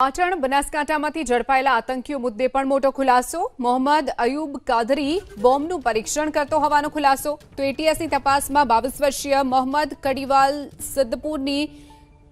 પાટણ બનાસકાંઠામાંથી ઝડપાયેલા આતંકીઓ મુદ્દે પણ મોટો ખુલાસો। મોહમ્મદ અયુબ કાદરી બોમ્બનું પરીક્ષણ કરતો હોવાનો ખુલાસો। તો એટીએસની તપાસમાં 22 વર્ષીય મોહમ્મદ કડીવાલ સિદ્ધપુરની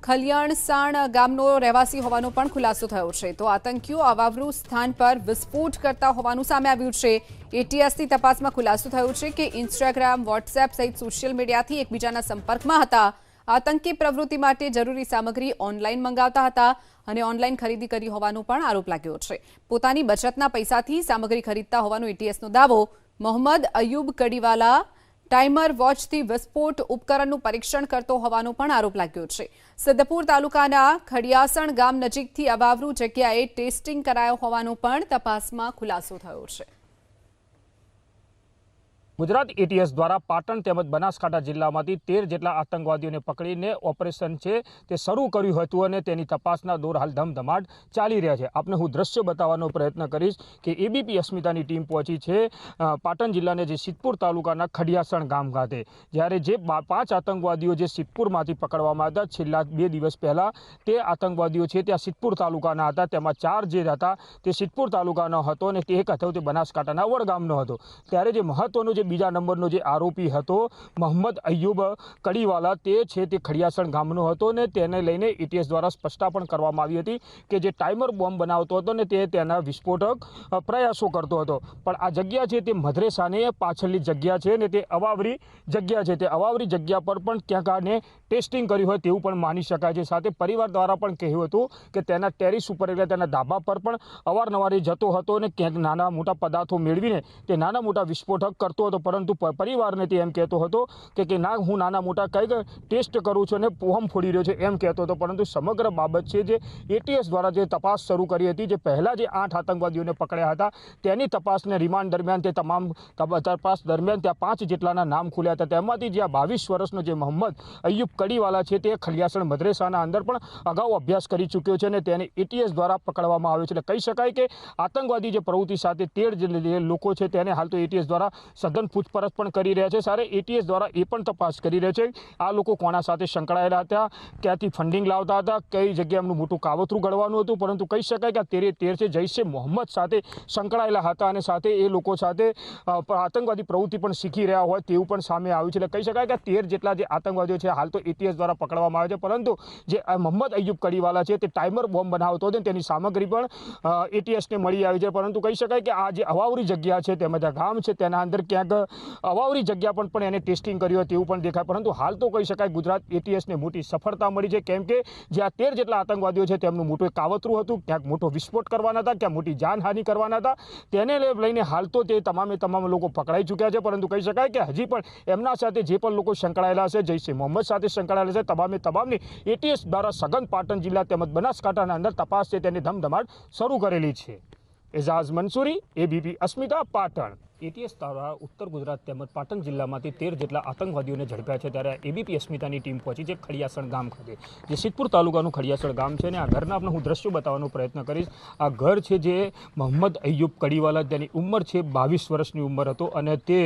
ખલિયાણસાણ ગામનો રહેવાસી હોવાનો પણ ખુલાસો થયો છે। તો આતંકીઓ અવાવરૂ સ્થાન પર વિસ્ફોટ કરતા હોવાનું સામે આવ્યું છે। એટીએસની તપાસમાં ખુલાસો થયો છે કે ઇન્સ્ટાગ્રામ, વોટ્સએપ સહિત સોશિયલ મીડિયાથી એકબીજાના સંપર્કમાં હતા। આતંકી પ્રવૃત્તિ માટે જરૂરી સામગ્રી ઓનલાઈન મંગાવતા હતા અને ઓનલાઈન ખરીદી કરી હોવાનો પણ આરોપ લાગ્યો છે। પોતાની બચતના પૈસાથી સામગ્રી ખરીદતા હોવાનો એટીએસનો દાવો। મોહમ્મદ અયુબ કડીવાલા ટાઈમર વોચથી વિસ્ફોટ ઉપકરણનું પરીક્ષણ કરતો હોવાનો પણ આરોપ લાગ્યો છે। સિદ્ધપુર તાલુકાના ખડિયાસણ ગામ નજીકથી અવાવરૂ જગ્યાએ ટેસ્ટિંગ કરાયો હોવાનો પણ તપાસમાં ખુલાસો થયો છે। ગુજરાત એટીએસ દ્વારા પાટણ તેમજ બનાસકાંઠા જિલ્લામાંથી 13 જેટલા આતંકવાદીઓને પકડીને ઓપરેશન છે તે શરૂ કર્યું હતું અને તેની તપાસના દોર હાલ ધમધમાટ ચાલી રહ્યા છે। આપને હું દ્રશ્ય બતાવવાનો પ્રયત્ન કરીશ કે એબીપી અસ્મિતાની ટીમ પહોંચી છે પાટણ જિલ્લાને જે સિદ્ધપુર તાલુકાના ખડિયાસણ ગામ ખાતે, જ્યારે જે 5 આતંકવાદીઓ જે સિદ્ધપુરમાંથી પકડવામાં હતા છેલ્લા 2 દિવસ પહેલા, તે આતંકવાદીઓ છે ત્યાં સિદ્ધપુર તાલુકાના હતા। તેમાં 4 જે હતા તે સિદ્ધપુર તાલુકાનો હતો અને એક હતો તે બનાસકાંઠાના વડગામનો હતો। ત્યારે જે મહત્વનો જે બીજા નંબરનો જે આરોપી હતો મોહમ્મદ અયુબ કડીવાલા, તે છે તે ખડિયાસણ ગામનો હતો ને તેને લઈને એટીએસ દ્વારા સ્પષ્ટતા પણ કરવામાં આવી હતી કે જે ટાઈમર બોમ્બ બનાવતો હતો ને તે તેના વિસ્ફોટક પ્રયાસો કરતો હતો। પણ આ જગ્યા છે તે મદ્રેસાને પાછળની જગ્યા છે ને તે અવાવરી જગ્યા છે। તે અવાવરી જગ્યા પર પણ ક્યાંક આને ટેસ્ટિંગ કર્યું હોય તેવું પણ માની શકાય છે। સાથે પરિવાર દ્વારા પણ કહ્યું હતું કે તેના ટેરિસ ઉપર એટલે તેના ધાબા પર પણ અવારનવાર જતો હતો અને ક્યાંક નાના મોટા પદાર્થો મેળવીને તે નાના મોટા વિસ્ફોટક કરતો હતો। પરંતુ પરિવારને તે એમ કહેતો હતો કે ના, હું નાના મોટા કંઈક ટેસ્ટ કરું છું અને પોહમ ફોડી રહ્યો છે એમ કહેતો હતો। પરંતુ સમગ્ર બાબત છે જે એટીએસ દ્વારા જે તપાસ શરૂ કરી હતી, જે પહેલાં જે 8 આતંકવાદીઓને પકડ્યા હતા તેની તપાસને રિમાન્ડ દરમિયાન તે તમામ તપાસ દરમિયાન ત્યાં 5 જેટલાના નામ ખુલ્યા હતા। તેમાંથી જે 22 વર્ષનો જે મોહમ્મદ અયુબ કડીવાલા છે તે ખલિયાસણ મદ્રેસાના અંદર પણ અગાઉ અભ્યાસ કરી ચૂક્યો છે અને તેને એટીએસ દ્વારા પકડવામાં આવ્યો છે। એટલે કહી શકાય કે આતંકવાદી જે પ્રવૃત્તિ સાથે 13 જે લોકો છે તેને હાલ તો એટીએસ દ્વારા સઘન પૂછપરછ પણ કરી રહ્યા છે। સાથે એટીએસ દ્વારા એ પણ તપાસ કરી રહ્યા છે આ લોકો કોના સાથે સંકળાયેલા હતા, ક્યાંથી ફંડિંગ લાવતા હતા, કઈ જગ્યાએ એમનું મોટું કાવતરું ઘડવાનું હતું। પરંતુ કહી શકાય કે આ 13 છે જૈશે મોહમ્મદ સાથે સંકળાયેલા હતા અને સાથે એ લોકો સાથે આતંકવાદી પ્રવૃત્તિ પણ શીખી રહ્યા હોય તેવું પણ સામે આવ્યું છે। એટલે કહી શકાય કે 13 જેટલા જે આતંકવાદીઓ છે હાલ તો એટીએસ દ્વારા પકડવામાં આવે છે। પરંતુ જે મોહમ્મદ અયુબ કડીવાલા છે તે ટાઈમર બોમ્બ બનાવતો હતો તેની સામગ્રી પણ એટીએસને મળી આવી છે। પરંતુ કહી શકાય કે આ જે અવાવરી જગ્યા છે તેમજ આ ગામ છે તેના અંદર ક્યાંક અવાવરી જગ્યા પણ એને ટેસ્ટિંગ કર્યું તેવું પણ દેખાય। પરંતુ હાલ તો કહી શકાય ગુજરાત એટીએસને મોટી સફળતા મળી છે, કેમ કે જે આ 13 જેટલા આતંકવાદીઓ છે તેમનું મોટું કાવતરું હતું, ક્યાંક મોટો વિસ્ફોટ કરવાના હતા, ક્યાંક મોટી જાનહાનિ કરવાના હતા। તેને લઈને હાલ તો તે તમામ લોકો પકડાઈ ચૂક્યા છે। પરંતુ કહી શકાય કે હજી પણ એમના સાથે જે પણ લોકો સંકળાયેલા છે, જૈશે મોહમ્મદ સાથે સંકળાયેલા છે, તમામની એટીએસ દ્વારા સઘન પાટણ જિલ્લા તેમજ બનાસકાંઠાના અંદર તપાસ છે તેની ધમધમાટ શરૂ કરેલી છે। એઝાઝ મંસૂરી, એબીપી અસ્મિતા, પાટણ। એટીએસ દ્વારા ઉત્તર ગુજરાત તેમજ પાટણ જિલ્લામાંથી 13 જેટલા આતંકવાદીઓને ઝડપ્યા છે। ત્યારે એબીપી અસ્મિતાની ટીમ પહોંચી છે ખડિયાસણ ગામ ખાતે, જે સિદ્ધપુર તાલુકાનું ખડિયાસણ ગામ છે અને આ ઘરના આપણે હું દ્રશ્યો બતાવવાનો પ્રયત્ન કરીશ। આ ઘર છે જે મોહમ્મદ અયુબ કડીવાલા, તેની ઉંમર છે 22 વર્ષની ઉંમર હતો અને તે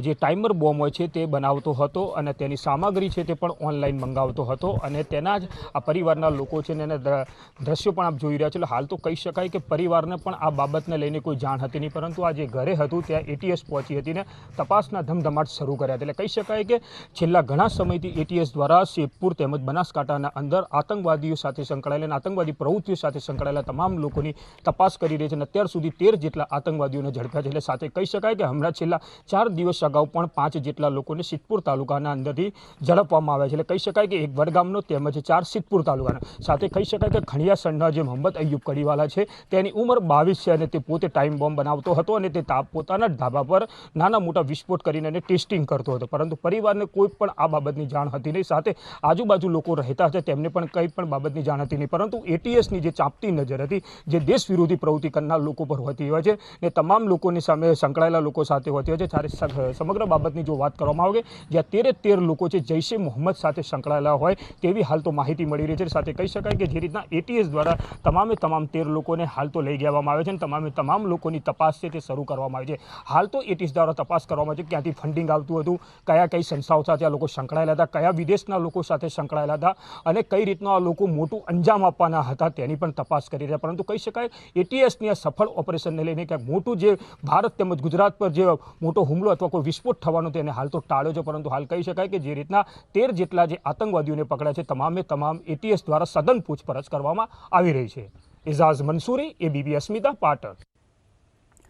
જે ટાઈમર બોમ્બ હોય છે તે બનાવતો હતો અને તેની સામગ્રી છે તે પણ ઓનલાઈન મંગાવતો હતો અને તેના જ આ પરિવારના લોકો છે ને એના દ્રશ્યો પણ આપ જોઈ રહ્યા છો। એટલે હાલ તો કહી શકાય કે પરિવારને પણ આ બાબતને લઈને કોઈ જાણ હતી નહીં, પરંતુ આ જે ઘરે હતું ત્યાં એટીએસ પહોંચી હતી ને તપાસના ધમધમાટ શરૂ કર્યા હતા। એટલે કહી શકાય કે છેલ્લા ઘણા સમયથી એટીએસ દ્વારા સિદ્ધપુર તેમજ બનાસકાંઠાના અંદર આતંકવાદીઓ સાથે સંકળાયેલા અને આતંકવાદી પ્રવૃત્તિઓ સાથે સંકળાયેલા તમામ લોકોની તપાસ કરી રહી છે અને અત્યાર સુધી 13 જેટલા આતંકવાદીઓને ઝડપ્યા છે। એટલે સાથે કહી શકાય કે હમણાં છેલ્લા 4 દિવસ અગાઉ પણ 5 જેટલા લોકોને સિદ્ધપુર તાલુકાના અંદરથી ઝડપવામાં આવ્યા છે। એટલે કહી શકાય કે એક વડગામનો તેમજ 4 સિદ્ધપુર તાલુકાના। સાથે કહી શકાય કે ખડિયાસણના જે મોહમ્મદ અયુબ કડીવાલા છે તેની ઉંમર 22 છે અને તે પોતે ટાઈમ બોમ્બ બનાવતો હતો અને તે પોતાના ધાબા પર નાના મોટા વિસ્ફોટ કરીને એને ટેસ્ટિંગ કરતો હતો। પરંતુ પરિવારને કોઈ પણ આ બાબતની જાણ હતી નહીં, સાથે આજુબાજુ લોકો રહેતા હતા તેમને પણ કંઈ પણ બાબતની જાણ હતી નહીં। પરંતુ એટીએસની જે ચાંપતી નજર હતી, જે દેશ વિરોધી પ્રવૃત્તિ કરનાર લોકો પર હોતી હોય છે ને તમામ લોકોની સામે સંકળાયેલા લોકો સાથે હોતી હોય છે, સમગ્ર બાબતની જો વાત કરવામાં આવે જ્યાં 13 લોકો છે જૈશે મોહમ્મદ સાથે સંકળાયેલા હોય તેવી હાલ તો માહિતી મળી રહી છે। સાથે કહી શકાય કે જે રીતના એટીએસ દ્વારા તમામ 13 લોકોને હાલ તો લઈ જવામાં આવે છે અને તમામ લોકોની તપાસ છે તે શરૂ કરવામાં આવી છે। હાલ તો એટીએસ દ્વારા તપાસ કરવામાં આવે છે ક્યાંથી ફંડિંગ આવતું હતું, કઈ સંસ્થાઓ સાથે આ લોકો સંકળાયેલા હતા, કયા વિદેશના લોકો સાથે સંકળાયેલા હતા અને કઈ રીતના આ લોકો મોટું અંજામ આપવાના હતા તેની પણ તપાસ કરી રહ્યા। પરંતુ કહી શકાય એટીએસની આ સફળ ઓપરેશનને લઈને ક્યાંક મોટું જે ભારત તેમજ ગુજરાત પર જે મોટો હુમલો અથવા કોઈ વિસ્ફોટ થવાનો તેને હાલ તો ટાળ્યો છે। પરંતુ હાલ કહી શકાય કે જે રીતના 13 જેટલા જે આતંકવાદીઓને પકડ્યા છે તમામ એટીએસ દ્વારા સઘન પૂછપરછ કરવામાં આવી રહી છે। ઇજાઝ મંસૂરી, એબીપી અસ્મિતા, પાટણ।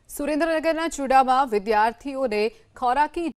સુરેન્દ્રનગરના ચુડામાં વિદ્યાર્થીઓને ખોરાકી